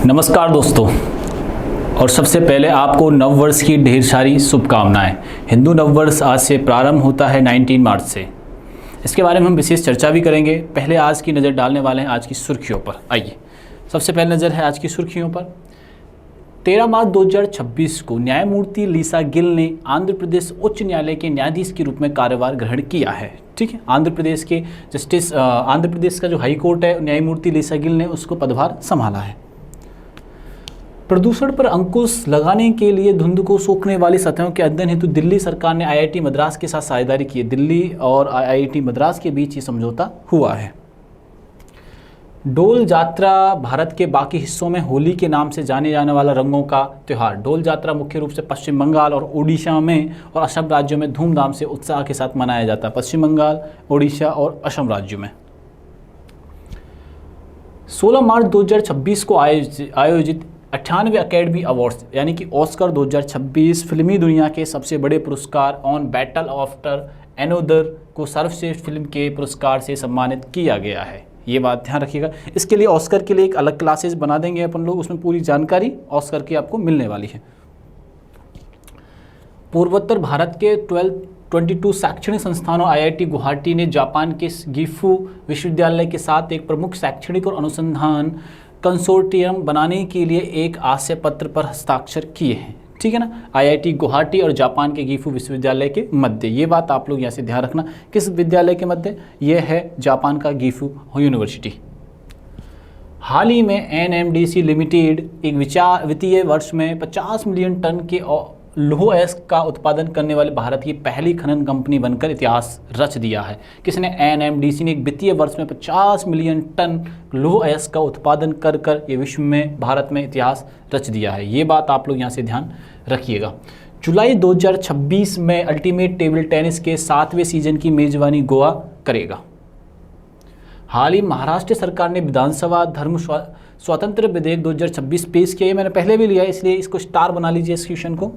नमस्कार दोस्तों, और सबसे पहले आपको नववर्ष की ढेर सारी शुभकामनाएं। हिंदू नववर्ष आज से प्रारंभ होता है 19 मार्च से। इसके बारे में हम विशेष चर्चा भी करेंगे। पहले आज की नज़र डालने वाले हैं आज की सुर्खियों पर। आइए, सबसे पहले नज़र है आज की सुर्खियों पर। 13 मार्च 2026 को न्यायमूर्ति लीसा गिल ने आंध्र प्रदेश उच्च न्यायालय के न्यायाधीश के रूप में कार्यभार ग्रहण किया है। ठीक है, आंध्र प्रदेश का जो हाई कोर्ट है, न्यायमूर्ति लीसा गिल ने उसको पदभार संभाला है। प्रदूषण पर अंकुश लगाने के लिए धुंध को सोखने वाली सतहों के अध्ययन हेतु दिल्ली सरकार ने आईआईटी मद्रास के साथ साझेदारी की है। दिल्ली और आईआईटी मद्रास के बीच ये समझौता हुआ है। डोल यात्रा भारत के बाकी हिस्सों में होली के नाम से जाने जाने वाला रंगों का त्यौहार। डोल यात्रा मुख्य रूप से पश्चिम बंगाल और ओडिशा में और असम राज्यों में धूमधाम से उत्साह के साथ मनाया जाता है। पश्चिम बंगाल, ओडिशा और असम राज्यों में 16 मार्च 2026 को आयोजित 98वें अकेडमी अवार्ड्स यानी कि ऑस्कर 2026 फिल्मी दुनिया के सबसे बड़े पुरस्कार ऑन बैटल आफ्टर एनोदर को सर्वश्रेष्ठ फिल्म के पुरस्कार से सम्मानित किया गया है। ये बात ध्यान रखिएगा। इसके लिए ऑस्कर के लिए एक अलग क्लासेस बना देंगे अपन लोग, उसमें पूरी जानकारी ऑस्कर की आपको मिलने वाली है। पूर्वोत्तर भारत के 22 शैक्षणिक संस्थानों आईआईटी गुवाहाटी ने जापान के गिफू विश्वविद्यालय के साथ एक प्रमुख शैक्षणिक और अनुसंधान कंसोर्टियम बनाने के लिए एक आशय पत्र पर हस्ताक्षर किए हैं। ठीक है ना, आईआईटी गुवाहाटी और जापान के गिफू विश्वविद्यालय के मध्य। ये बात आप लोग यहाँ से ध्यान रखना, किस विद्यालय के मध्य? ये है जापान का गिफू यूनिवर्सिटी। हाल ही में एनएमडीसी लिमिटेड एक वित्तीय वर्ष में 50 मिलियन टन के लौह अयस्क का उत्पादन करने वाले भारत की पहली खनन कंपनी बनकर इतिहास रच दिया है। किसने? एनएमडीसी ने एक वित्तीय वर्ष में 50 मिलियन टन लौह अयस्क का उत्पादन कर ये विश्व में भारत में इतिहास रच दिया है। ये बात आप लोग यहाँ से ध्यान रखिएगा। जुलाई 2026 में अल्टीमेट टेबल टेनिस के 7वें सीजन की मेजबानी गोवा करेगा। हाल ही महाराष्ट्र सरकार ने विधानसभा धर्म स्वतंत्र विधेयक 2026 पेश किया है। मैंने पहले भी लिया है, इसलिए इसको स्टार बना लीजिए इस क्वेश्चन को।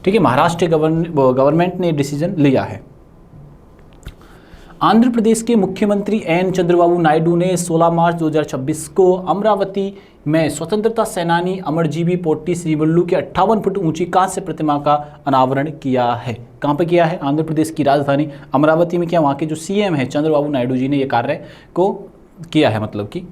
ठीक है, महाराष्ट्र गवर्नमेंट ने डिसीजन लिया है। आंध्र प्रदेश के मुख्यमंत्री एन चंद्रबाबू नायडू ने 16 मार्च 2026 को अमरावती में स्वतंत्रता सेनानी अमरजीवी पोट्टी श्रीवल्लू के 58 फुट ऊंची कांस्य प्रतिमा का अनावरण किया है। कहाँ पे किया है? आंध्र प्रदेश की राजधानी अमरावती में किया। वहाँ के जो सीएम है चंद्रबाबू नायडू जी ने ये कार्य को किया है। मतलब कि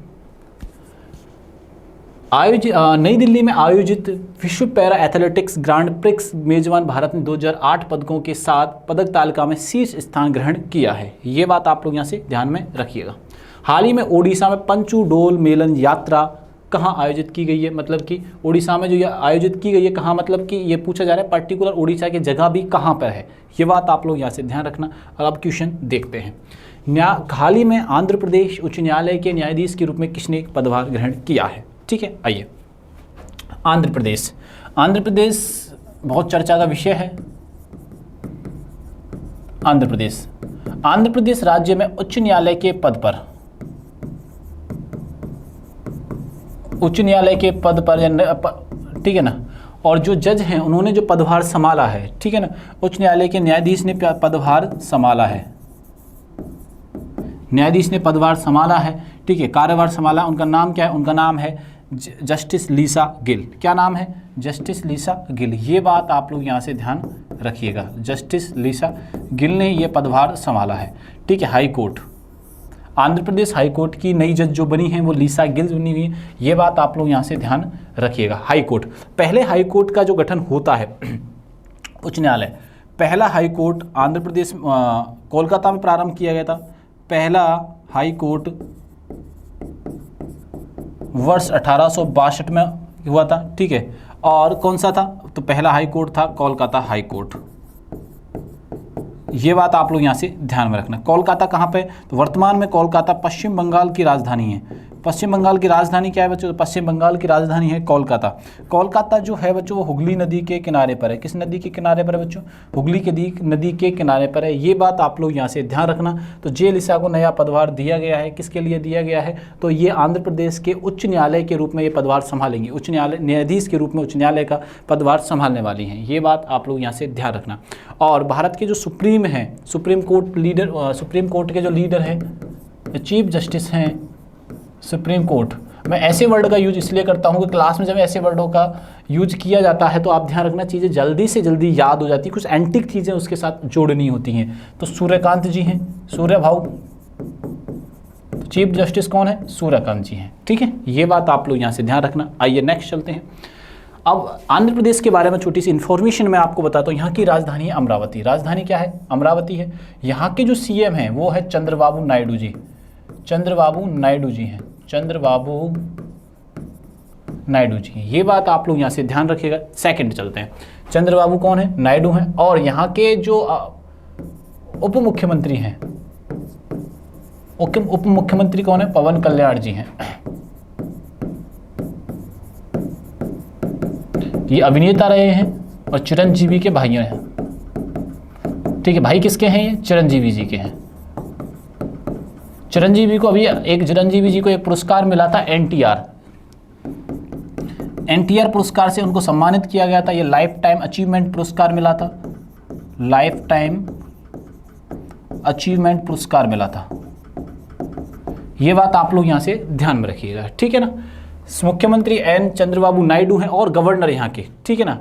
नई दिल्ली में आयोजित विश्व पैरा एथलेटिक्स ग्रांड प्रिक्स मेजबान भारत ने 2008 पदकों के साथ पदक तालिका में शीर्ष स्थान ग्रहण किया है। ये बात आप लोग यहाँ से ध्यान में रखिएगा। हाल ही में ओडिशा में पंचू डोल मेलन यात्रा कहाँ आयोजित की गई है? मतलब कि ओडिशा में जो ये आयोजित की गई है कहाँ, मतलब कि ये पूछा जा रहा है पर्टिकुलर ओडिशा की जगह भी कहाँ पर है। ये बात आप लोग यहाँ से ध्यान रखना। अब क्वेश्चन देखते हैं। हाल ही में आंध्र प्रदेश उच्च न्यायालय के न्यायाधीश के रूप में किसने पदभार ग्रहण किया है? ठीक है, आइए। आंध्र प्रदेश बहुत चर्चा का विषय है। आंध्र प्रदेश राज्य में उच्च न्यायालय के पद पर ठीक है ना, और जो जज हैं उन्होंने जो पदभार संभाला है, ठीक है ना, उच्च न्यायालय के न्यायाधीश ने पदभार संभाला है। न्यायाधीश ने पदभार संभाला है, ठीक है, कार्यभार संभाला। उनका नाम क्या है? उनका नाम है जस्टिस लीसा गिल। क्या नाम है? जस्टिस लीसा गिल। ये बात आप लोग यहाँ से ध्यान रखिएगा। जस्टिस लीसा गिल ने ये पदभार संभाला है। ठीक है, high court, Andhra Pradesh high court की नई जज जो बनी है वो लीसा गिल बनी हुई है। ये बात आप लोग यहाँ से ध्यान रखिएगा। हाई कोर्ट, पहले हाई कोर्ट का जो गठन होता है उच्च न्यायालय, पहला हाई कोर्ट आंध्र प्रदेश कोलकाता में प्रारंभ किया गया था। पहला हाई कोर्ट वर्ष 1862 में हुआ था। ठीक है, और कौन सा था? तो पहला हाई कोर्ट था कोलकाता हाई कोर्ट। ये बात आप लोग यहाँ से ध्यान में रखना। कोलकाता कहाँ पे? तो वर्तमान में कोलकाता पश्चिम बंगाल की राजधानी है। पश्चिम बंगाल की राजधानी क्या है बच्चों? तो पश्चिम बंगाल की राजधानी है कोलकाता। कोलकाता जो है बच्चों वो हुगली नदी के किनारे पर है। किस नदी के किनारे पर है बच्चों? हुगली नदी के किनारे पर है। ये बात आप लोग यहाँ से ध्यान रखना। तो जे लिसा को नया पदभार दिया गया है। किसके लिए दिया गया है? तो ये आंध्र प्रदेश के उच्च न्यायालय के रूप में ये पदभार संभालेंगे। उच्च न्यायालय न्यायाधीश के रूप में उच्च न्यायालय का पदभार संभालने वाली हैं। ये बात आप लोग यहाँ से ध्यान रखना। और भारत के जो सुप्रीम है, सुप्रीम कोर्ट के जो लीडर हैं, चीफ जस्टिस हैं, सुप्रीम कोर्ट। मैं ऐसे वर्ड का यूज इसलिए करता हूँ कि क्लास में जब ऐसे वर्डों का यूज किया जाता है तो आप ध्यान रखना, चीज़ें जल्दी से जल्दी याद हो जाती है, कुछ एंटिक चीज़ें उसके साथ जोड़नी होती हैं। तो सूर्यकांत जी हैं, सूर्य भाऊ, तो चीफ जस्टिस कौन है? सूर्यकांत जी हैं। ठीक है, ये बात आप लोग यहाँ से ध्यान रखना। आइए नेक्स्ट चलते हैं। अब आंध्र प्रदेश के बारे में छोटी सी इन्फॉर्मेशन मैं आपको बताता हूँ। यहाँ की राजधानी है अमरावती। राजधानी क्या है? अमरावती है। यहाँ के जो सीएम हैं वो है चंद्रबाबू नायडू जी। चंद्रबाबू नायडू जी हैं, चंद्रबाबू नायडू जी। ये बात आप लोग यहाँ से ध्यान रखिएगा। सेकंड चलते हैं, चंद्रबाबू कौन है? नायडू हैं। और यहाँ के जो उप मुख्यमंत्री हैं, उप मुख्यमंत्री कौन है? पवन कल्याण जी हैं। ये अभिनेता रहे हैं और चिरंजीवी के भाइयों हैं। ठीक है, भाई किसके हैं? ये चिरंजीवी जी के हैं। चिरंजीवी को अभी चिरंजीवी जी को एक पुरस्कार मिला था, एनटीआर पुरस्कार से उनको सम्मानित किया गया था। ये लाइफ टाइम अचीवमेंट पुरस्कार मिला था, लाइफ टाइम अचीवमेंट पुरस्कार मिला था। ये बात आप लोग यहां से ध्यान में रखिएगा। ठीक है ना। मुख्यमंत्री एन चंद्रबाबू नायडू हैं और गवर्नर यहाँ के, ठीक है ना,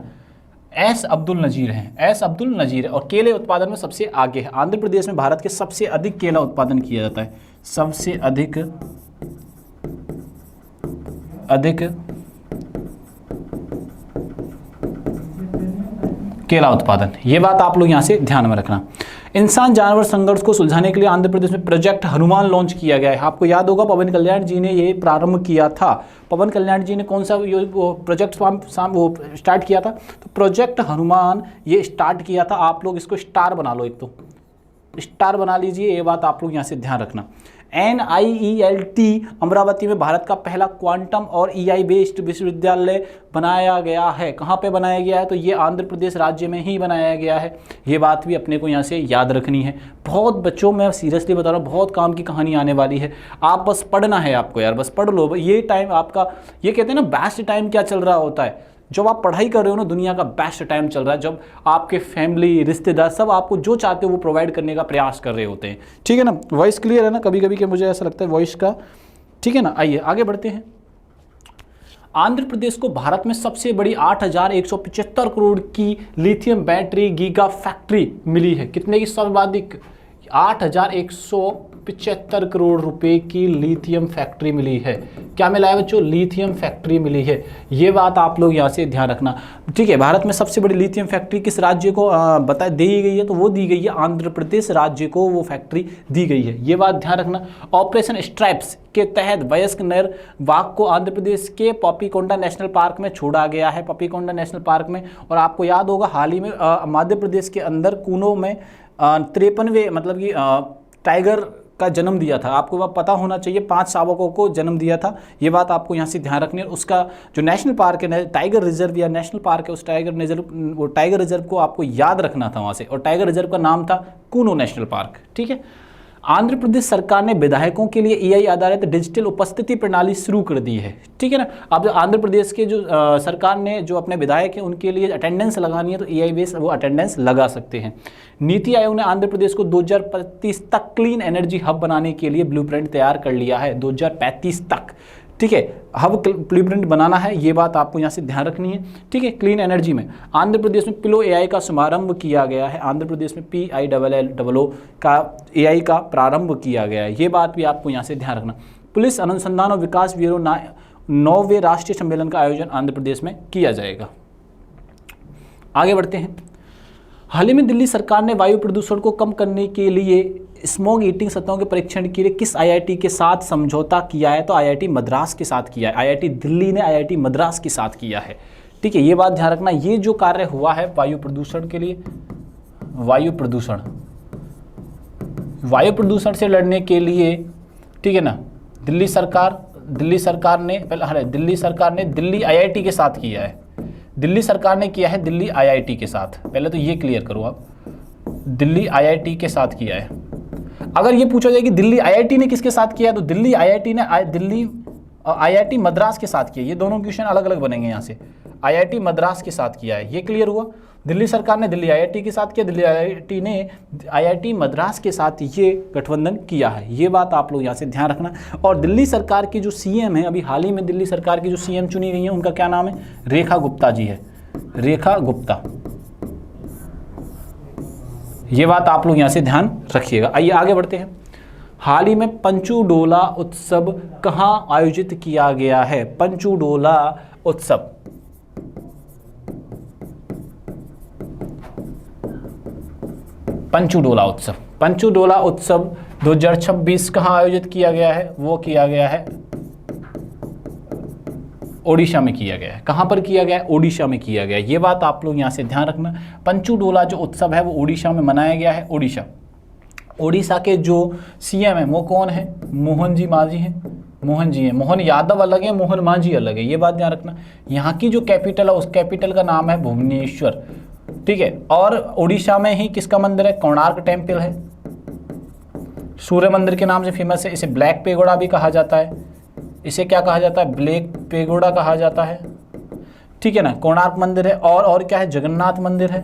एस अब्दुल नजीर हैं। एस अब्दुल नजीर और केले उत्पादन में सबसे आगे है। आंध्र प्रदेश में भारत के सबसे अधिक केला उत्पादन किया जाता है, सबसे अधिक केला उत्पादन। ये बात आप लोग यहाँ से ध्यान में रखना। इंसान जानवर संघर्ष को सुलझाने के लिए आंध्र प्रदेश में प्रोजेक्ट हनुमान लॉन्च किया गया है। आपको याद होगा पवन कल्याण जी ने ये प्रारंभ किया था। पवन कल्याण जी ने कौन सा प्रोजेक्ट स्टार्ट किया था? तो प्रोजेक्ट हनुमान ये स्टार्ट किया था। आप लोग इसको स्टार बना लो, एक तो स्टार बना लीजिए। ये बात आप लोग यहाँ से ध्यान रखना। NIELT अमरावती में भारत का पहला क्वांटम और AI बेस्ड विश्वविद्यालय बनाया गया है। कहाँ पे बनाया गया है? तो ये आंध्र प्रदेश राज्य में ही बनाया गया है। ये बात भी अपने को यहाँ से याद रखनी है। बहुत बच्चों, मैं सीरियसली बता रहा हूँ, बहुत काम की कहानी आने वाली है। आप बस पढ़ना है आपको यार, बस पढ़ लो। ये टाइम आपका, ये कहते हैं ना बेस्ट टाइम क्या चल रहा होता है, जब आप पढ़ाई कर रहे हो ना, दुनिया का बेस्ट टाइम चल रहा है, जब आपके फैमिली, रिश्तेदार सब आपको जो चाहते हो वो प्रोवाइड करने का प्रयास कर रहे होते हैं। ठीक है ना। वॉइस क्लियर है ना? कभी कभी के मुझे ऐसा लगता है वॉइस का। ठीक है ना। आइए आगे बढ़ते हैं। आंध्र प्रदेश को भारत में सबसे बड़ी 8,175 करोड़ की लिथियम बैटरी गीगा फैक्ट्री मिली है। कितने की? सर्वाधिक 8,175 करोड़ रुपए की लिथियम फैक्ट्री मिली है। क्या मिला है बच्चों? लिथियम फैक्ट्री मिली है। ये बात आप लोग यहाँ से ध्यान रखना। ठीक है, भारत में सबसे बड़ी लिथियम फैक्ट्री किस राज्य को दी गई है? तो वो दी गई है आंध्र प्रदेश राज्य को, वो फैक्ट्री दी गई है। ये बात ध्यान रखना। ऑपरेशन स्ट्राइप्स के तहत वयस्क नर बाघ को आंध्र प्रदेश के पपीकोंडा नेशनल पार्क में छोड़ा गया है, पपीकोंडा नेशनल पार्क में। और आपको याद होगा हाल ही में मध्य प्रदेश के अंदर कूनो में 53वें मतलब कि टाइगर का जन्म दिया था। आपको पता होना चाहिए, 5 शावकों को जन्म दिया था। ये बात आपको यहाँ से ध्यान रखनी है। उसका जो नेशनल पार्क है, टाइगर रिजर्व या नेशनल पार्क है, उस टाइगर रिजर्व को आपको याद रखना था वहाँ से। और टाइगर रिजर्व का नाम था कूनो नेशनल पार्क। ठीक है। आंध्र प्रदेश सरकार ने विधायकों के लिए AI आधारित डिजिटल उपस्थिति प्रणाली शुरू कर दी है। ठीक है ना। अब आंध्र प्रदेश के जो सरकार ने जो अपने विधायक हैं उनके लिए अटेंडेंस लगानी है तो AI बेस वो अटेंडेंस लगा सकते हैं। नीति आयोग ने आंध्र प्रदेश को 2035 तक क्लीन एनर्जी हब बनाने के लिए ब्लूप्रिंट तैयार कर लिया है। 2035 तक, ठीक है, हब ब्लूप्रिंट बनाना है। ये बात आपको यहाँ से ध्यान रखनी है। ठीक है। क्लीन एनर्जी में आंध्र प्रदेश में पिलो AI का शुभारंभ किया गया है। आंध्र प्रदेश में PILLO का AI का प्रारंभ किया गया है। ये बात भी आपको यहाँ से ध्यान रखना। पुलिस अनुसंधान और विकास ब्यूरो 9वें राष्ट्रीय सम्मेलन का आयोजन आंध्र प्रदेश में किया जाएगा। आगे बढ़ते हैं। हाल ही में दिल्ली सरकार ने वायु प्रदूषण को कम करने के लिए स्मॉग ईटिंग सतहों के परीक्षण के लिए किस IIT के साथ समझौता किया है? तो IIT मद्रास के साथ किया है। IIT दिल्ली ने IIT मद्रास के साथ किया है। ठीक है। ये बात ध्यान रखना। ये जो कार्य हुआ है वायु प्रदूषण के लिए, वायु प्रदूषण से लड़ने के लिए, ठीक है ना, दिल्ली सरकार ने दिल्ली IIT के साथ किया है। दिल्ली सरकार ने किया है दिल्ली IIT के साथ। पहले तो ये क्लियर करो आप, दिल्ली IIT के साथ किया है। अगर ये पूछा जाए कि दिल्ली IIT ने किसके साथ किया, तो दिल्ली IIT ने दिल्ली और आईआईटी मद्रास के साथ किया। ये दोनों क्वेश्चन अलग अलग बनेंगे यहाँ से। आईआईटी मद्रास के साथ किया है, ये क्लियर हुआ। दिल्ली सरकार ने दिल्ली आईआईटी के साथ किया, दिल्ली आईआईटी ने आईआईटी मद्रास के साथ ये गठबंधन किया है। ये बात आप लोग यहाँ से ध्यान रखना। और दिल्ली सरकार की जो सीएम है, अभी हाल ही में दिल्ली सरकार की जो सीएम चुनी गई है, उनका क्या नाम है? रेखा गुप्ता जी है, रेखा गुप्ता। ये बात आप लोग यहाँ से ध्यान रखिएगा। आइए आगे बढ़ते हैं। हाल ही में पंचूडोला उत्सव कहाँ आयोजित किया गया है? पंचूडोला उत्सव, पंचूडोला उत्सव, पंचूडोला उत्सव 2026 कहाँ आयोजित किया गया है? वो किया गया है ओडिशा में किया गया है। कहाँ पर किया गया है? ओडिशा में किया गया है। ये बात आप लोग यहाँ से ध्यान रखना। पंचूडोला जो उत्सव है वो ओडिशा में मनाया गया है। ओडिशा, ओडिशा के जो सीएम है वो कौन है? मोहन जी मांझी हैं, मोहन जी हैं। मोहन यादव अलग है, मोहन मांझी अलग है, ये बात ध्यान रखना। यहाँ की जो कैपिटल है उस कैपिटल का नाम है भुवनेश्वर, ठीक है। और ओडिशा में ही किसका मंदिर है? कोणार्क टेम्पल है, सूर्य मंदिर के नाम से फेमस है। इसे ब्लैक पेगोडा भी कहा जाता है। इसे क्या कहा जाता है? ब्लैक पेगोडा कहा जाता है, ठीक है ना। कोणार्क मंदिर है, और क्या है? जगन्नाथ मंदिर है।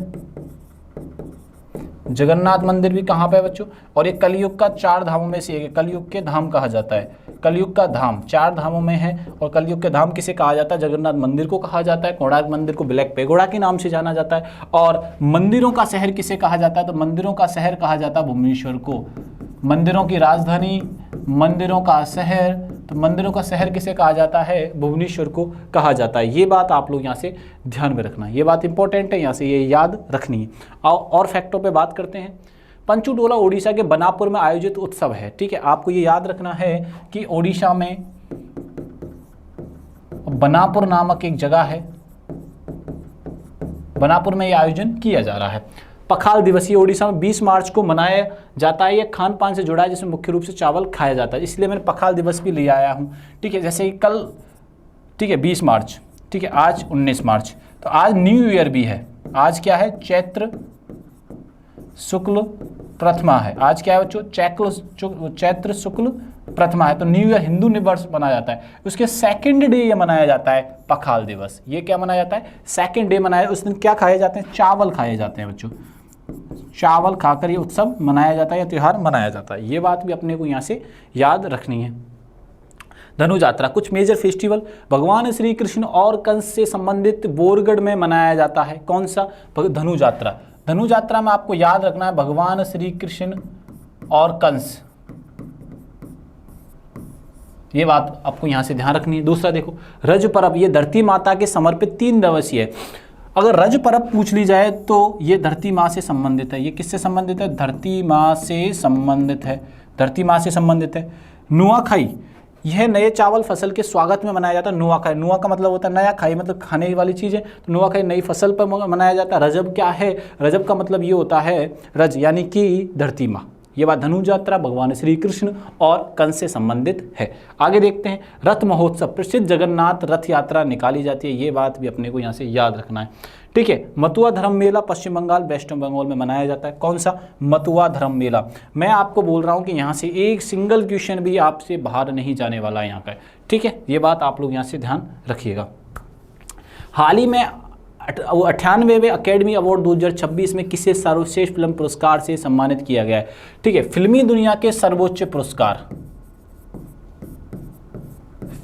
जगन्नाथ मंदिर भी कहाँ पे है बच्चों? और ये कलयुग का 4 धामों में से एक है। कलयुग के धाम कहा जाता है, कलयुग का धाम 4 धामों में है। और कलयुग के धाम किसे कहा जाता है? जगन्नाथ मंदिर को कहा जाता है। कोणार्क मंदिर को ब्लैक पेगोडा के नाम से जाना जाता है। और मंदिरों का शहर किसे कहा जाता है? तो मंदिरों का शहर कहा जाता है भुवनेश्वर को। मंदिरों की राजधानी, मंदिरों का शहर, तो मंदिरों का शहर किसे कहा जाता है? भुवनेश्वर को कहा जाता है। ये बात आप लोग यहाँ से ध्यान में रखना, ये बात इंपॉर्टेंट है, यहाँ से ये याद रखनी है। और फैक्टों पे बात करते हैं। पंचूडोला ओडिशा के बनापुर में आयोजित उत्सव है, ठीक है। आपको ये याद रखना है कि ओडिशा में बनापुर नामक एक जगह है, बनापुर में ये आयोजन किया जा रहा है। पखाल दिवस, ये ओडिशा में 20 मार्च को मनाया जाता है। ये खान पान से जुड़ा है, जिसमें मुख्य रूप से चावल खाया जाता है, इसलिए मैंने पखाल दिवस भी ले आया हूँ, ठीक है। जैसे कि कल, ठीक है, 20 मार्च, ठीक है, आज 19 मार्च, तो आज न्यू ईयर भी है। आज क्या है? चैत्र शुक्ल प्रथमा है। आज क्या है बच्चों? चैत्र शुक्ल प्रथमा है। तो न्यू ईयर हिंदू न्यू वर्ष मनाया जाता है। उसके सेकंड डे ये मनाया जाता है पखाल दिवस। ये क्या मनाया जाता है? सेकंड डे मनाया। उस दिन क्या खाए जाते हैं? चावल खाए जाते हैं बच्चों। चावल खाकर ये उत्सव मनाया जाता है या त्यौहार मनाया जाता है। ये बात भी अपने को यहाँ से याद रखनी है। धनु यात्रा, कुछ मेजर फेस्टिवल भगवान श्री कृष्ण और कंस से संबंधित बोरगढ़ में मनाया जाता है। कौन सा? धनु यात्रा। धनु यात्रा में आपको याद रखना है भगवान श्री कृष्ण और कंस, ये बात आपको यहाँ से ध्यान रखनी है। दूसरा देखो, रज पर्व, ये धरती माता के समर्पित 3 दिवसीय है। अगर रज पर्व पूछ ली जाए तो ये धरती माँ से संबंधित है। ये किससे संबंधित है? धरती माँ से संबंधित है, धरती माँ से संबंधित है। नुआखाई, यह नए चावल फसल के स्वागत में मनाया जाता है। नुआखाई, नुआ का मतलब होता है नया, खाई मतलब खाने वाली चीज़ है, तो नुआखाई नई फसल पर मनाया जाता है। रजब क्या है? रजब का मतलब ये होता है रज, यानी कि धरती माँ। ये बात धनु यात्रा भगवान श्री कृष्ण और कंस से संबंधित है। आगे देखते हैं, रथ महोत्सव, प्रसिद्ध जगन्नाथ रथ यात्रा निकाली जाती है। ये बात भी अपने को यहाँ से याद रखना है, ठीक है। मथुरा धर्म मेला पश्चिम बंगाल, वेस्ट बंगाल में मनाया जाता है। कौन सा? मथुरा धर्म मेला। मैं आपको बोल रहा हूँ कि यहाँ से एक सिंगल क्वेश्चन भी आपसे बाहर नहीं जाने वाला है यहाँ का, ठीक है। ये बात आप लोग यहाँ से ध्यान रखिएगा। हाल ही में 98वें अकेडमी अवार्ड 2026 में किसे सर्वश्रेष्ठ फिल्म पुरस्कार से सम्मानित किया गया है? ठीक है, फिल्मी दुनिया के सर्वोच्च पुरस्कार,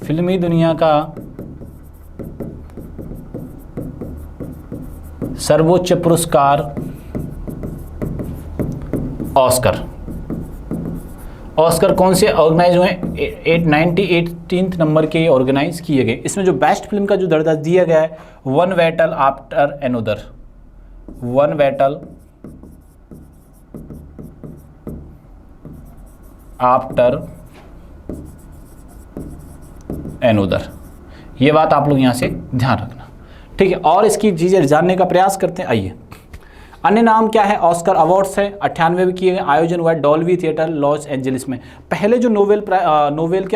फिल्मी दुनिया का सर्वोच्च पुरस्कार ऑस्कर। ऑस्कर कौन से ऑर्गेनाइज हुए? 18th नंबर के ऑर्गेनाइज किए गए। इसमें जो बेस्ट फिल्म का जो दर्जा दिया गया है, one battle after another, one battle after another. ये बात आप लोग यहां से ध्यान रखना, ठीक है। और इसकी चीजें जानने का प्रयास करते हैं। आइए, अन्य नाम क्या है? ऑस्कर अवार्ड्स है, 98 में किए गए, आयोजन हुआ है डॉल्बी थिएटर लॉस एंजलिस में। पहले जो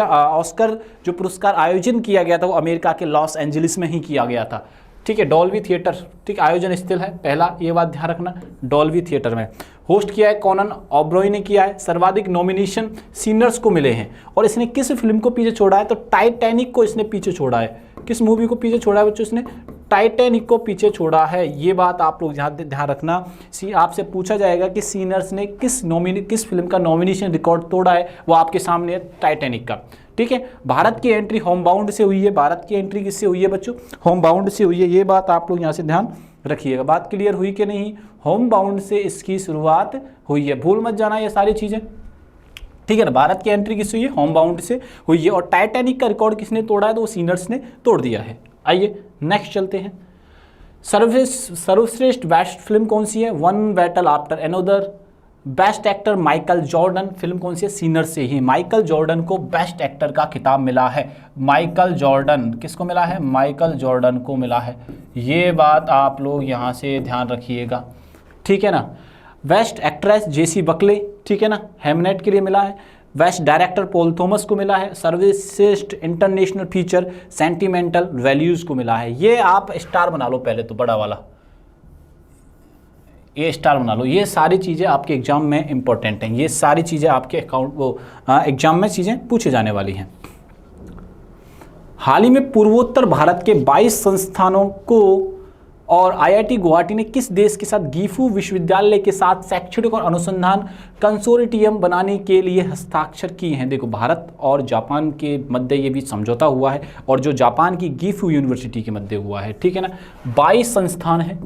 ऑस्कर जो पुरस्कार आयोजन किया गया था वो अमेरिका के लॉस एंजलिस में ही किया गया था, ठीक है, डॉल्बी थिएटर, ठीक, आयोजन स्थल है पहला, ये बात ध्यान रखना, डॉल्बी थिएटर में। होस्ट किया है कॉनन ओब्रॉय ने किया है। सर्वाधिक नॉमिनेशन सीनर्स को मिले हैं। और इसने किस फिल्म को पीछे छोड़ा है? तो टाइटैनिक को इसने पीछे छोड़ा है। किस मूवी को पीछे छोड़ा है बच्चों? इसने टाइटैनिक को पीछे छोड़ा है। ये बात आप लोग ध्यान रखना। आपसे पूछा जाएगा कि सीनर्स ने किस फिल्म का नॉमिनेशन रिकॉर्ड तोड़ा है, वो आपके सामने है, टाइटैनिक का। ठीक है, भारत की एंट्री होम बाउंड से हुई है। भारत की एंट्री किससे हुई है बच्चों? होम बाउंड से हुई है। ये बात आप लोग यहाँ से ध्यान रखिएगा। बात क्लियर हुई कि नहीं? होम बाउंड से इसकी शुरुआत हुई है, भूल मत जाना ये सारी चीजें, ठीक है ना। भारत की एंट्री किससे हुई है? होम बाउंड से हुई है। और टाइटैनिक का रिकॉर्ड किसने तोड़ा है? तो वो सीनर्स ने तोड़ दिया है। आइए नेक्स्ट चलते हैं। सर्वश्रेष्ठ बेस्ट फिल्म कौन सी है? One battle after another. Best actor Michael Jordan, film कौन सी है? सीनर से ही। माइकल जॉर्डन को बेस्ट एक्टर का खिताब मिला है। माइकल जॉर्डन किसको मिला है? माइकल जॉर्डन को मिला है। ये बात आप लोग यहाँ से ध्यान रखिएगा, ठीक है ना। बेस्ट एक्ट्रेस जेसी बकले, ठीक है ना, हेमनेट के लिए मिला है। बेस्ट डायरेक्टर पॉल थॉमस को मिला है। सर्वश्रेष्ठ इंटरनेशनल फीचर सेंटिमेंटल वैल्यूज को मिला है। ये आप स्टार बना लो पहले तो, बड़ा वाला ये स्टार बना लो। ये सारी चीज़ें आपके एग्जाम में इंपॉर्टेंट हैं। ये सारी चीज़ें आपके एग्जाम में चीज़ें पूछे जाने वाली हैं। हाल ही में पूर्वोत्तर भारत के 22 संस्थानों को और आईआईटी गुवाहाटी ने किस देश के साथ गीफू विश्वविद्यालय के साथ शैक्षणिक और अनुसंधान कंसोर्टियम बनाने के लिए हस्ताक्षर किए हैं? देखो, भारत और जापान के मध्य ये भी समझौता हुआ है, और जो जापान की गीफू यूनिवर्सिटी के मध्य हुआ है, ठीक है ना। 22 संस्थान है,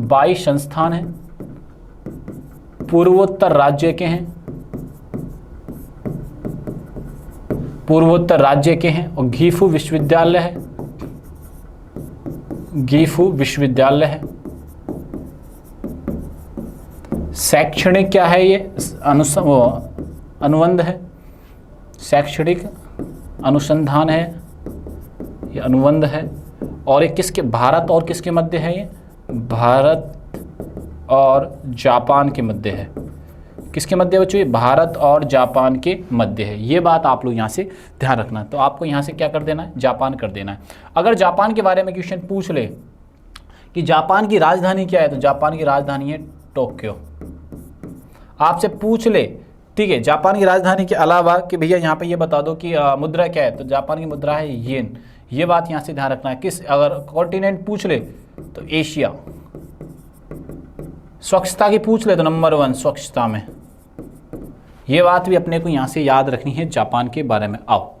22 संस्थान है, पूर्वोत्तर राज्य के हैं, पूर्वोत्तर राज्य के हैं, और गीफू विश्वविद्यालय है, गीफू विश्वविद्यालय है। शैक्षणिक क्या है? ये अनुबंध है, शैक्षणिक अनुसंधान है, ये अनुबंध है। और ये किसके? भारत और किसके मध्य है? ये भारत और जापान के मध्य है। किसके मध्य बच्चों? ये भारत और जापान के मध्य है। ये बात आप लोग यहाँ से ध्यान रखना। तो आपको यहाँ से क्या कर देना है? जापान कर देना है। अगर जापान के बारे में क्वेश्चन पूछ ले कि जापान की राजधानी क्या है, तो जापान की राजधानी है टोक्यो। आपसे पूछ ले, ठीक है, जापान की राजधानी के अलावा कि भैया यहाँ पे ये बता दो कि मुद्रा क्या है, तो जापान की मुद्रा है येन। ये बात यहाँ से ध्यान रखना है। किस अगर कॉन्टिनेंट पूछ ले तो एशिया। स्वच्छता की पूछ ले तो नंबर 1 स्वच्छता में। ये बात भी अपने को यहाँ से याद रखनी है जापान के बारे में। आओ,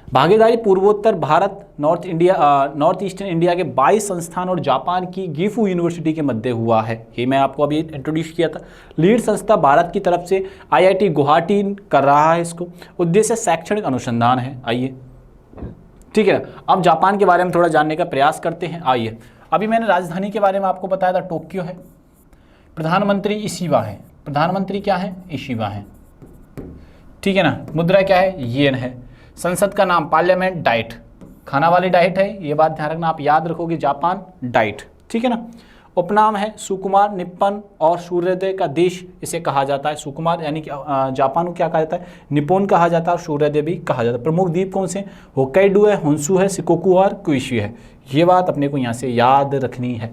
भागीदारी पूर्वोत्तर भारत नॉर्थ ईस्टर्न इंडिया के 22 संस्थान और जापान की गीफू यूनिवर्सिटी के मध्य हुआ है। ये मैं आपको अभी इंट्रोड्यूस किया था। लीड संस्था भारत की तरफ से आईआईटी गुवाहाटी कर रहा है इसको। उद्देश्य शैक्षणिक अनुसंधान है। आइए, ठीक है ना। अब जापान के बारे में थोड़ा जानने का प्रयास करते हैं। आइए, अभी मैंने राजधानी के बारे में आपको बताया था, टोक्यो है। प्रधानमंत्री इशिबा है। प्रधानमंत्री क्या है? इशिबा है, ठीक है ना। मुद्रा क्या है? येन है। संसद का नाम पार्लियामेंट डाइट, खाना वाली डाइट है। ये बात ध्यान रखना, आप याद रखोगे जापान डाइट, ठीक है ना। उपनाम है सुकुमार, निप्पन और सूर्योदय का देश इसे कहा जाता है। सुकुमार यानी कि जापान को क्या कहा जाता है? निप्पन कहा जाता है, और सूर्योदय भी कहा जाता है। प्रमुख द्वीप कौन से? होक्काइडो है, होन्शु है, शिकोकू और क्यूशु है। ये बात अपने को यहाँ से याद रखनी है,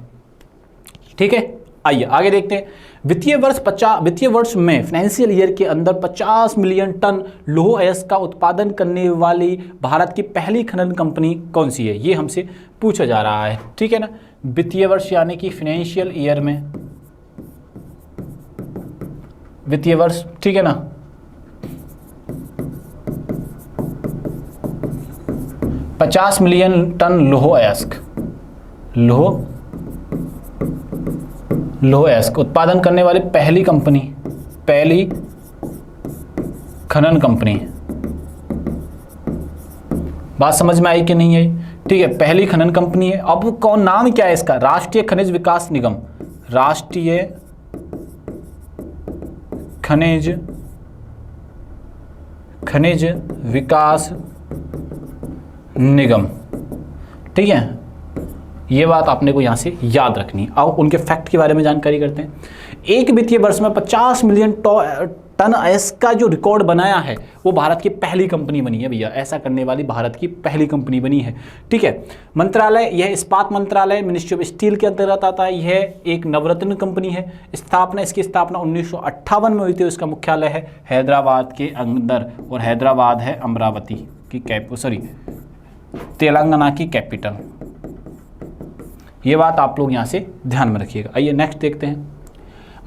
ठीक है। आइए आगे देखते हैं। वित्तीय वर्ष में फाइनेंशियल ईयर के अंदर 50 मिलियन टन लौह अयस्क का उत्पादन करने वाली भारत की पहली खनन कंपनी कौन सी है? ये हमसे पूछा जा रहा है, ठीक है ना। वित्तीय वर्ष यानी कि फाइनेंशियल ईयर में, वित्तीय वर्ष, ठीक है ना। $50 मिलियन टन लौह अयस्क, लौह अयस्क उत्पादन करने वाली पहली कंपनी, पहली खनन कंपनी। बात समझ में आई कि नहीं आई? ठीक है, पहली खनन कंपनी है। अब कौन, नाम क्या है इसका? राष्ट्रीय खनिज विकास निगम, राष्ट्रीय खनिज विकास निगम, ठीक है। ये बात आपने को यहाँ से याद रखनी है। आओ उनके फैक्ट के बारे में जानकारी करते हैं। एक वित्तीय वर्ष में 50 मिलियन टन अयस्क का जो रिकॉर्ड बनाया है वो भारत की पहली कंपनी बनी है भैया, ऐसा करने वाली भारत की पहली कंपनी बनी है। ठीक है, मंत्रालय, यह इस्पात मंत्रालय मिनिस्ट्री ऑफ स्टील के अंतर्गत आता है। यह एक नवरत्न कंपनी है। इसकी स्थापना 1958 में हुई थी। इसका मुख्यालय है हैदराबाद के अंदर, और हैदराबाद है अमरावती की तेलंगाना की कैपिटल। ये बात आप लोग यहाँ से ध्यान में रखिएगा। आइए नेक्स्ट देखते हैं।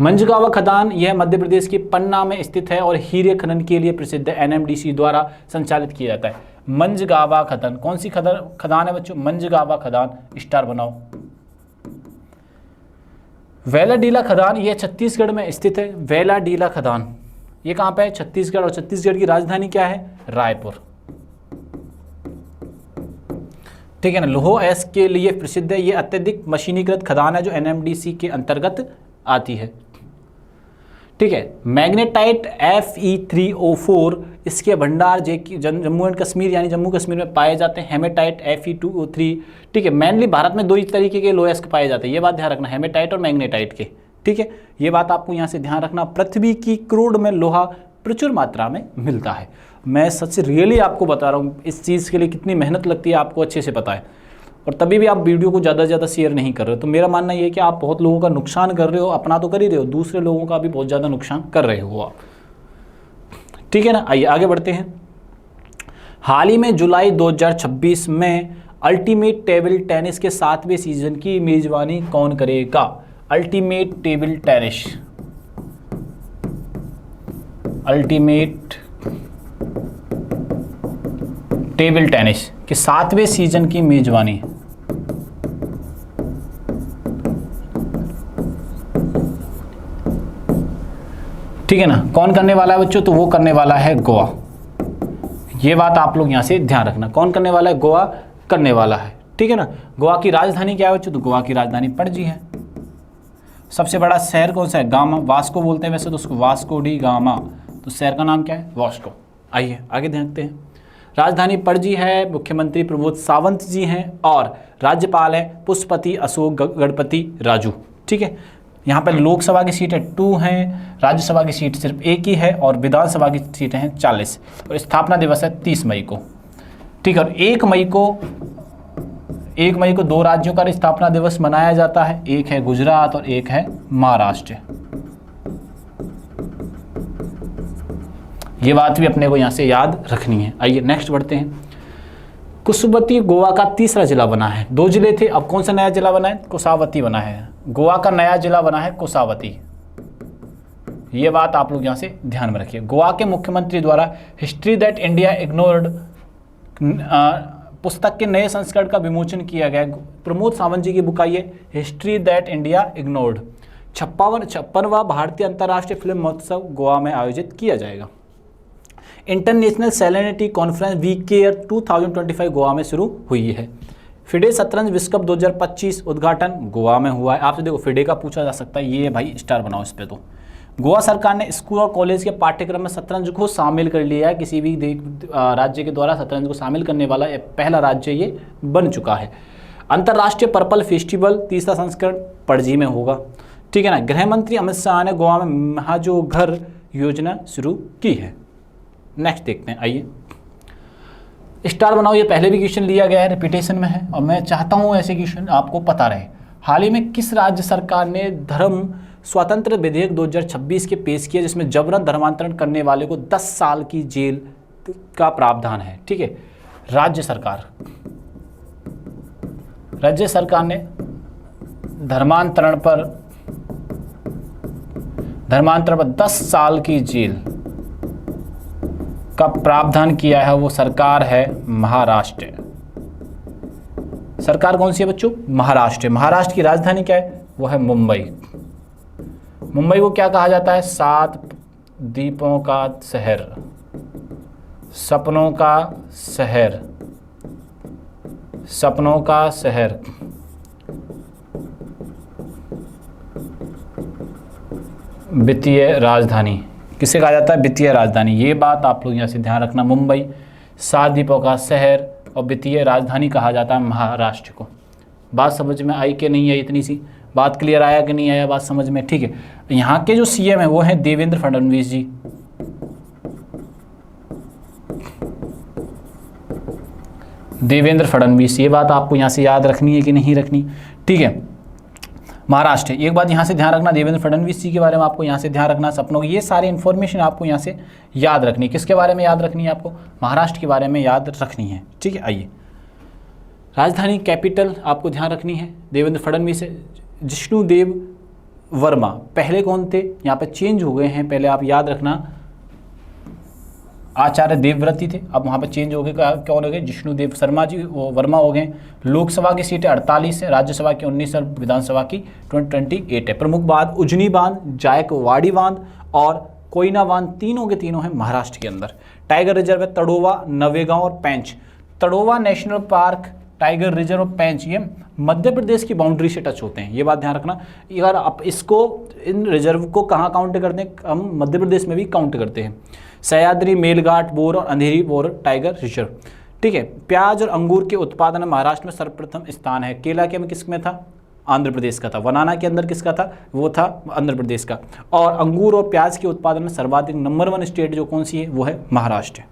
मंझगावा खदान, यह मध्य प्रदेश के पन्ना में स्थित है और हीरे खनन के लिए प्रसिद्ध है। एनएमडीसी द्वारा संचालित किया जाता है। मंझगावा खदान कौन सी खदान है बच्चों? मंझगावा खदान, स्टार बनाओ। वेलाडीला खदान, यह छत्तीसगढ़ में स्थित है। वेलाडीला खदान ये कहाँ पे है? छत्तीसगढ़, और छत्तीसगढ़ की राजधानी क्या है? रायपुर। ठीक है ना, लौह अयस्क के लिए प्रसिद्ध है। ये अत्यधिक मशीनीकृत खदान है जो एनएमडीसी के अंतर्गत आती है। ठीक है, मैग्नेटाइट Fe3O4 इसके भंडार जम्मू एंड कश्मीर यानी जम्मू कश्मीर में पाए जाते हैं। Haematite Fe2O3। ठीक है, मेनली भारत में दो ही तरीके के लौह अयस्क पाए जाते हैं, ये बात ध्यान रखना, हेमेटाइट और मैग्नेटाइट के। ठीक है, ये बात आपको यहाँ से ध्यान रखना। पृथ्वी की क्रूड में लोहा प्रचुर मात्रा में मिलता है। मैं सच रियली आपको बता रहा हूँ, इस चीज़ के लिए कितनी मेहनत लगती है आपको अच्छे से पता है, और तभी भी आप वीडियो को ज़्यादा से ज़्यादा शेयर नहीं कर रहे हो। तो मेरा मानना ये है कि आप बहुत लोगों का नुकसान कर रहे हो, अपना तो कर ही रहे हो, दूसरे लोगों का भी बहुत ज़्यादा नुकसान कर रहे हो आप। ठीक है ना, आइए आगे बढ़ते हैं। हाल ही में जुलाई 2026 में अल्टीमेट टेबल टेनिस के 7वें सीजन की मेजबानी कौन करेगा? अल्टीमेट टेबल टेनिस के 7वें सीजन की मेजबानी ठीक है ना, कौन करने वाला है बच्चों? तो वो करने वाला है गोवा। ये बात आप लोग यहां से ध्यान रखना, कौन करने वाला है? गोवा करने वाला है। ठीक है ना, गोवा की राजधानी क्या है बच्चों? तो गोवा की राजधानी पणजी है। सबसे बड़ा शहर कौन सा है? गामा, वास्को बोलते हैं वैसे तो उसको, वास्को डी गामा। तो शहर का नाम क्या है? वास्को। आइए आगे देखते हैं। राजधानी पणजी है। मुख्यमंत्री प्रमोद सावंत जी हैं और राज्यपाल है पुष्पति अशोक गणपति राजू। ठीक है, यहाँ पर लोकसभा की सीटें 2 हैं, राज्यसभा की सीट सिर्फ 1 ही है, और विधानसभा की सीटें हैं 40, और स्थापना दिवस है 30 मई को। ठीक है, और 1 मई को 2 राज्यों का स्थापना दिवस मनाया जाता है, एक है गुजरात और एक है महाराष्ट्र। ये बात भी अपने को यहाँ से याद रखनी है। आइए नेक्स्ट बढ़ते हैं। कुसुवती गोवा का तीसरा जिला बना है। 2 जिले थे, अब कौन सा नया जिला बना है? कोसावती बना है। गोवा का नया जिला बना है कोसावती। ये बात आप लोग यहाँ से ध्यान में रखिए। गोवा के मुख्यमंत्री द्वारा हिस्ट्री दैट इंडिया इग्नोर्ड पुस्तक के नए संस्करण का विमोचन किया गया। प्रमोद सावंत जी की बुक आई है हिस्ट्री दैट इंडिया इग्नोर्ड। 56वां भारतीय अंतर्राष्ट्रीय फिल्म महोत्सव गोवा में आयोजित किया जाएगा। International salinity conference WeCare 2025 Goa में शुरू हुई है। फिडे शतरंज विश्व कप 2025 उद्घाटन गोवा में हुआ है। आपसे देखो फिडे का पूछा जा सकता है, ये भाई स्टार बनाओ इस पे। तो गोवा सरकार ने स्कूल और कॉलेज के पाठ्यक्रम में शतरंज को शामिल कर लिया है। किसी भी राज्य के द्वारा शतरंज को शामिल करने वाला पहला राज्य ये बन चुका है। अंतर्राष्ट्रीय पर्पल फेस्टिवल 3रा संस्करण पणजी में होगा। ठीक है ना, गृह मंत्री अमित शाह ने गोवा में महाजो घर योजना शुरू की है। नेक्स्ट देखते हैं, आइए स्टार बनाओ। ये पहले भी क्वेश्चन लिया गया है, रिपीटेशन में है, और मैं चाहता हूँ ऐसे क्वेश्चन आपको पता रहे। हाल ही में किस राज्य सरकार ने धर्म स्वतंत्र विधेयक 2026 के पेश किया, जिसमें जबरन धर्मांतरण करने वाले को 10 साल की जेल का प्रावधान है? ठीक है, राज्य सरकार ने धर्मांतरण पर 10 साल की जेल का प्रावधान किया है। वो सरकार है महाराष्ट्र। सरकार कौन सी है बच्चों? महाराष्ट्र। महाराष्ट्र की राजधानी क्या है? वो है मुंबई। मुंबई को क्या कहा जाता है? 7 द्वीपों का शहर, सपनों का शहर। वित्तीय राजधानी किसे कहा जाता है? वित्तीय राजधानी। ये बात आप लोग यहाँ से ध्यान रखना। मुंबई 7 द्वीपों का शहर और वित्तीय राजधानी कहा जाता है महाराष्ट्र को। बात समझ में आई कि नहीं आई? इतनी सी बात क्लियर आया कि नहीं आया? बात समझ में? ठीक है, यहाँ के जो सीएम है वो हैं देवेंद्र फडणवीस जी। देवेंद्र फडणवीस, ये बात आपको यहाँ से याद रखनी है कि नहीं रखनी, ठीक है। महाराष्ट्र, एक बात यहाँ से ध्यान रखना, देवेंद्र फडणवीस जी के बारे में आपको यहाँ से ध्यान रखना, सपनों की ये सारी इन्फॉर्मेशन आपको यहाँ से याद रखनी है। किसके बारे में याद रखनी है आपको? महाराष्ट्र के बारे में याद रखनी है, ठीक है। आइए, राजधानी कैपिटल आपको ध्यान रखनी है, देवेंद्र फडणवीस है। जिष्णुदेव वर्मा पहले कौन थे? यहाँ पे चेंज हो गए हैं, पहले आप याद रखना आचार्य देवव्रती थे, अब वहाँ पे चेंज हो गए, कौन हो गए? जिष्णुदेव शर्मा जी वर्मा हो गए। लोकसभा की सीटें 48 है, राज्यसभा की 19 और विधानसभा की 28 है। प्रमुख बांध उजनी बांध, जायकवाड़ी बांध और कोयना बांध, तीनों के तीनों हैं महाराष्ट्र के अंदर। टाइगर रिजर्व है तड़ोवा, नवेगांव और पेंच। तड़ोवा नेशनल पार्क, टाइगर रिजर्व और पेंच, ये मध्य प्रदेश की बाउंड्री से टच होते हैं, ये बात ध्यान रखना। अगर आप इसको, इन रिजर्व को कहाँ काउंट करते हैं? हम मध्य प्रदेश में भी काउंट करते हैं। सह्याद्री, मेलघाट, बोर और अंधेरी बोर टाइगर रिजर्व, ठीक है। प्याज और अंगूर के उत्पादन में महाराष्ट्र में सर्वप्रथम स्थान है। केला के में किस में था? आंध्र प्रदेश का था। बनाना के अंदर किसका था? वो था आंध्र प्रदेश का। और अंगूर और प्याज के उत्पादन में सर्वाधिक नंबर 1 स्टेट जो कौन सी है? वो है महाराष्ट्र,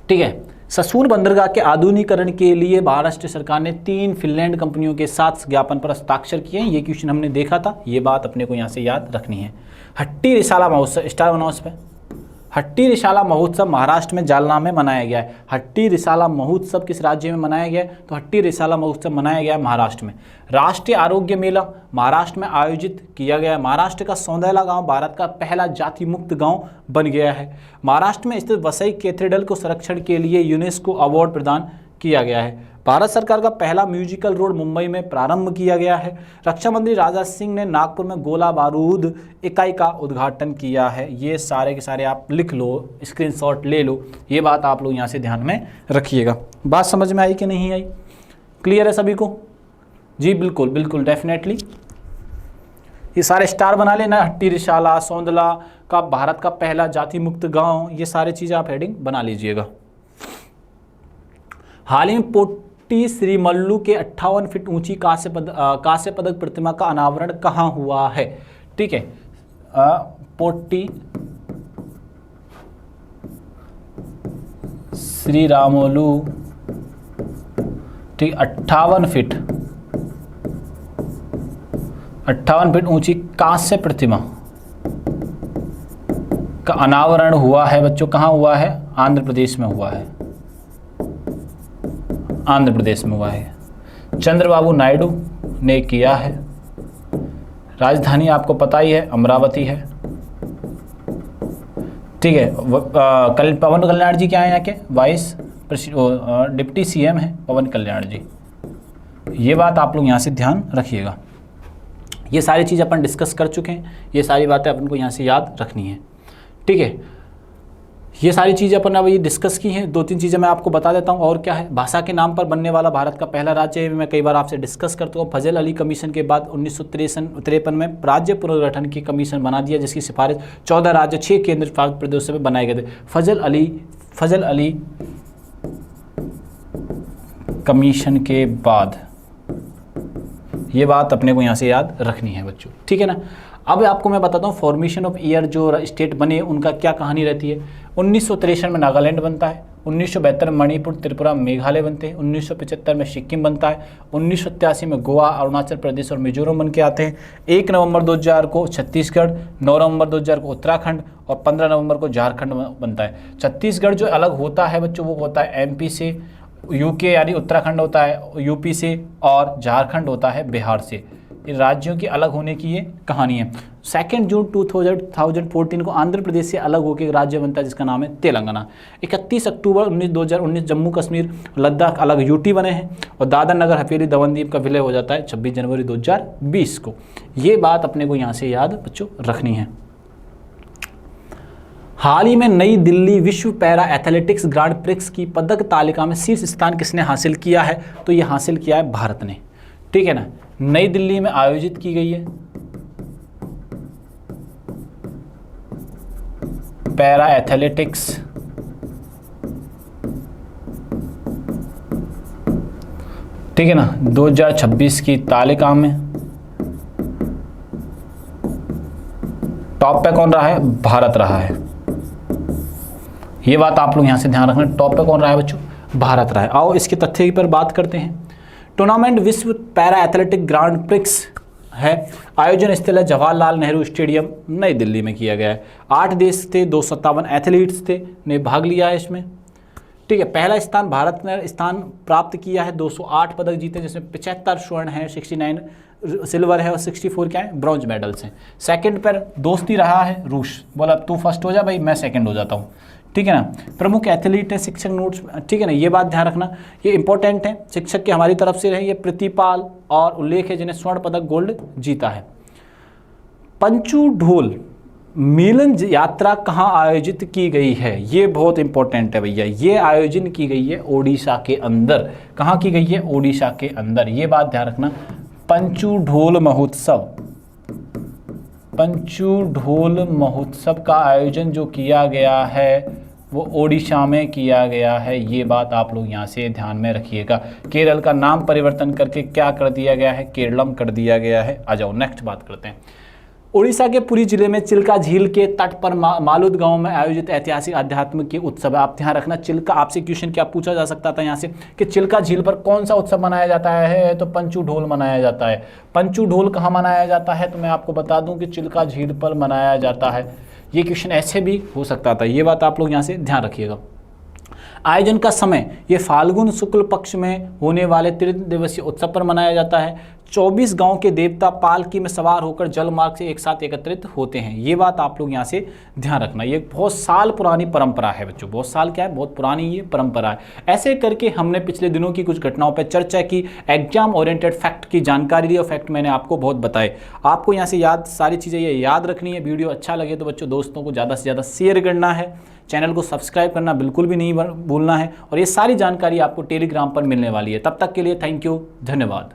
ठीक है। ससून बंदरगाह के आधुनिकीकरण के लिए महाराष्ट्र सरकार ने 3 फिनलैंड कंपनियों के साथ ज्ञापन पर हस्ताक्षर किए हैं। ये क्वेश्चन हमने देखा था, ये बात अपने को यहाँ से याद रखनी है। हट्टी रिसाला महोत्सव, स्टार बनाओ इस पे। हट्टी रिसाला महोत्सव महाराष्ट्र में जालना में मनाया गया है। हट्टी रिसाला महोत्सव किस राज्य में मनाया गया है? तो हट्टी रिसाला महोत्सव मनाया गया है महाराष्ट्र में। राष्ट्रीय आरोग्य मेला महाराष्ट्र में आयोजित किया गया है। महाराष्ट्र का सौंदैला गांव भारत का पहला जाति मुक्त गांव बन गया है। महाराष्ट्र में स्थित वसई कैथेड्रल को संरक्षण के लिए यूनेस्को अवार्ड प्रदान किया गया है। भारत सरकार का पहला म्यूजिकल रोड मुंबई में प्रारंभ किया गया है। रक्षा मंत्री राजनाथ सिंह ने नागपुर में गोला बारूद इकाई का उद्घाटन किया है। ये सारे के सारे आप लिख लो, स्क्रीनशॉट ले लो, ये बात आप लोग यहाँ से ध्यान में रखिएगा। बात समझ में आई कि नहीं आई? क्लियर है सभी को? जी बिल्कुल बिल्कुल, डेफिनेटली। ये सारे स्टार बना लेना, हट्टी रिसाला, सौंदला का भारत का पहला जाति मुक्त गाँव, ये सारी चीज़ें आप हेडिंग बना लीजिएगा। हाल ही में पोट्टी श्रीमल्लू के 58 फीट ऊंची कांस्य पदक प्रतिमा का अनावरण कहाँ हुआ है? ठीक है, पोट्टी श्रीरामुलु, ठीक, 58 फीट ऊंची कांस्य प्रतिमा का अनावरण हुआ है बच्चों। कहाँ हुआ है? आंध्र प्रदेश में हुआ है, आंध्र प्रदेश में हुआ है। चंद्रबाबू नायडू ने किया है। राजधानी आपको पता ही है, अमरावती है, ठीक है। पवन कल्याण जी क्या है यहाँ के? वाइस डिप्टी सीएम है पवन कल्याण जी। ये बात आप लोग यहाँ से ध्यान रखिएगा। ये सारी चीज़ अपन डिस्कस कर चुके हैं, ये सारी बातें अपन को यहाँ से याद रखनी है, ठीक है। ये सारी चीज़ें अपन अब ये डिस्कस की हैं। 2-3 चीज़ें मैं आपको बता देता हूँ। और क्या है? भाषा के नाम पर बनने वाला भारत का पहला राज्य है, मैं कई बार आपसे डिस्कस करता हूँ। फजल अली कमीशन के बाद 1953 में राज्य पुनर्गठन की कमीशन बना दिया, जिसकी सिफारिश 14 राज्य 6 केंद्र शासित प्रदेशों में बनाए गए थे। फजल अली कमीशन के बाद, ये बात अपने को यहाँ से याद रखनी है बच्चों, ठीक है ना। अब आपको मैं बताता हूँ फॉर्मेशन ऑफ ईयर जो स्टेट बने उनका क्या कहानी रहती है। 1963 में नागालैंड बनता है, 1972 में मणिपुर, त्रिपुरा, मेघालय बनते हैं, 1975 में सिक्किम बनता है, 1987 में गोवा, अरुणाचल प्रदेश और मिजोरम बन के आते हैं। 1 नवंबर 2000 को छत्तीसगढ़, 9 नवंबर 2000 को उत्तराखंड और 15 नवंबर को झारखंड बनता है। छत्तीसगढ़ जो अलग होता है बच्चों वो होता है एमपी से, यूके यानी उत्तराखंड होता है यूपी से, और झारखंड होता है बिहार से। इन राज्यों की अलग होने की ये कहानी है। 2 जून 2014 को आंध्र प्रदेश से अलग होकर एक राज्य बनता है जिसका नाम है तेलंगाना। 31 अक्टूबर 2019 जम्मू कश्मीर लद्दाख अलग यूटी बने हैं, और दादर नगर हवेली दमनदीप का विलय हो जाता है 26 जनवरी 2020 को। ये बात अपने को यहाँ से याद बच्चों रखनी है। हाल ही में नई दिल्ली विश्व पैरा एथलेटिक्स ग्रांड प्रिक्स की पदक तालिका में शीर्ष स्थान किसने हासिल किया है? तो ये हासिल किया है भारत ने, ठीक है ना। नई दिल्ली में आयोजित की गई है पैरा एथलेटिक्स ठीक है ना 2026 की तालिका में टॉप पे कौन रहा है? भारत रहा है। ये बात आप लोग यहाँ से ध्यान रखना। टॉप पे कौन रहा है बच्चों? भारत रहा है। आओ इसके तथ्य पर बात करते हैं। टूर्नामेंट विश्व पैरा एथलेटिक ग्रांड प्रिक्स है। आयोजन स्थल है जवाहरलाल नेहरू स्टेडियम, नई दिल्ली में किया गया है। 8 देश थे, 257 एथलीट्स थे ने भाग लिया है इसमें। ठीक है, पहला स्थान भारत ने स्थान प्राप्त किया है, 208 पदक जीते, जिसमें 75 स्वर्ण है, 69 सिल्वर है और 64 क्या है? ब्रॉन्ज मेडल्स हैं। सेकंड पर दोस्ती रहा है रूस, बोला तू फर्स्ट हो जा भाई, मैं सेकंड हो जाता हूँ। ठीक है ना। प्रमुख एथलीट है, शिक्षक नोट्स, ठीक है ना, ये बात ध्यान रखना, ये इंपॉर्टेंट है। शिक्षक के हमारी तरफ से रहे ये प्रतिपाल और उल्लेख है, जिन्हें स्वर्ण पदक गोल्ड जीता है। पंचू ढोल मिलन यात्रा कहाँ आयोजित की गई है? ये बहुत इंपॉर्टेंट है भैया। ये आयोजन की गई है ओडिशा के अंदर। कहाँ की गई है? ओडिशा के अंदर। ये बात ध्यान रखना। पंचू ढोल महोत्सव, पंचू ढोल महोत्सव का आयोजन जो किया गया है वो ओडिशा में किया गया है। ये बात आप लोग यहाँ से ध्यान में रखिएगा। केरल का नाम परिवर्तन करके क्या कर दिया गया है? केरलम कर दिया गया है। आ जाओ नेक्स्ट बात करते हैं। उड़ीसा के पुरी जिले में चिल्का झील के तट पर मालूद गांव में आयोजित ऐतिहासिक आध्यात्म के उत्सव है। आप ध्यान रखना, चिल्का, आपसे क्वेश्चन क्या पूछा जा सकता था यहाँ से कि चिल्का झील पर कौन सा उत्सव मनाया जाता है? तो पंचू ढोल मनाया जाता है। पंचू ढोल कहाँ मनाया जाता है? तो मैं आपको बता दूं कि चिल्का झील पर मनाया जाता है। ये क्वेश्चन ऐसे भी हो सकता था, ये बात आप लोग यहाँ से ध्यान रखिएगा। आयोजन का समय ये फाल्गुन शुक्ल पक्ष में होने वाले 3 दिवसीय उत्सव पर मनाया जाता है। 24 गांव के देवता पालकी में सवार होकर जल मार्ग से एक साथ एकत्रित होते हैं। ये बात आप लोग यहाँ से ध्यान रखना। ये बहुत साल पुरानी परंपरा है बच्चों, बहुत साल क्या है, बहुत पुरानी ये परंपरा है। ऐसे करके हमने पिछले दिनों की कुछ घटनाओं पर चर्चा की, एग्जाम ओरिएंटेड फैक्ट की जानकारी दी और फैक्ट मैंने आपको बहुत बताए। आपको यहाँ से याद सारी चीज़ें ये याद रखनी है। वीडियो अच्छा लगे तो बच्चों दोस्तों को ज़्यादा से ज़्यादा शेयर करना है, चैनल को सब्सक्राइब करना बिल्कुल भी नहीं भूलना है। और ये सारी जानकारी आपको टेलीग्राम पर मिलने वाली है। तब तक के लिए थैंक यू, धन्यवाद।